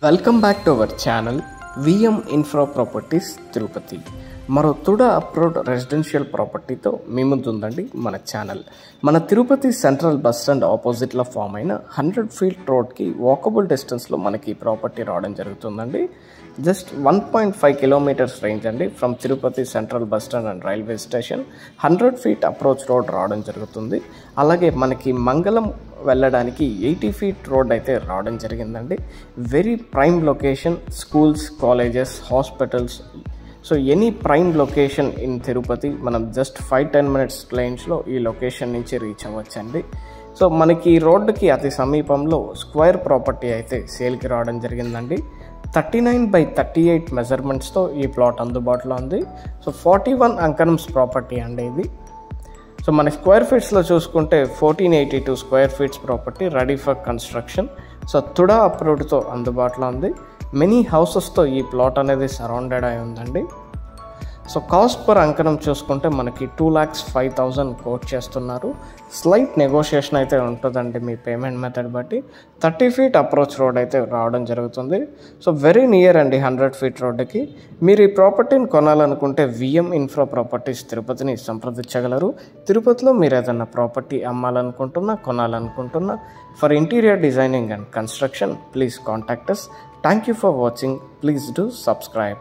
Welcome back to our channel VM infra properties Tirupati. మరో TUDA approved residential ప్రాపర్టీతో మీ ముందు ఉందండి మన ఛానల్. మన తిరుపతి సెంట్రల్ బస్ స్టాండ్ ఆపోజిట్లో ఫామ్ అయిన 100 ఫీట్ రోడ్కి వాకబుల్ డిస్టెన్స్లో మనకి ఈ ప్రాపర్టీ రావడం జరుగుతుందండి. జస్ట్ 1.5 కిలోమీటర్స్ రేంజ్ అండి from Tirupati central bus stand and railway station. 100 feet approach road రావడం జరుగుతుంది. అలాగే మనకి మంగళం వెళ్ళడానికి 80 ఫీట్ రోడ్ అయితే రావడం జరిగిందండి. Very prime location, schools, colleges, hospitals, so any prime location in Tirupati మనం జస్ట్ 5-10 మినిట్స్ రేంజ్లో ఈ లొకేషన్ నుంచి రీచ్ అవ్వచ్చండి. సో మనకి ఈ రోడ్డుకి అతి సమీపంలో స్క్వేర్ ప్రాపర్టీ అయితే సేల్కి రావడం జరిగిందండి. 39/38 మెజర్మెంట్స్తో ఈ ప్లాట్ అందుబాటులో ఉంది. సో 41 అంకణమ్స్ ప్రాపర్టీ అండి ఇది. సో మన స్క్వేర్ ఫీట్స్లో చూసుకుంటే 1482 square feets property ready for construction. So TUDA అప్రూవ్డ్తో అందుబాటులో ఉంది. మెనీ హౌసెస్తో ఈ ప్లాట్ అనేది సరౌండెడ్ అయి ఉందండి. సో కాస్ట్ పర్ అంకణం చూసుకుంటే మనకి 2,05,000 కోట్ చేస్తున్నారు. స్లైట్ నెగోషియేషన్ అయితే ఉంటుందండి మీ పేమెంట్ మెథడ్ బట్టి. 30 ఫీట్ అప్రోచ్ రోడ్ అయితే రావడం జరుగుతుంది. సో వెరీ నియర్ అండి 100 ఫీట్ రోడ్డుకి. మీరు ఈ ప్రాపర్టీని కొనాలనుకుంటే విఎం ఇన్ఫ్రా ప్రాపర్టీస్ తిరుపతిని సంప్రదించగలరు. తిరుపతిలో మీరు ఏదైనా ప్రాపర్టీ అమ్మాలనుకుంటున్నా, కొనాలనుకుంటున్నా, for interior designing and construction please contact us. Thank you for watching. Please do subscribe.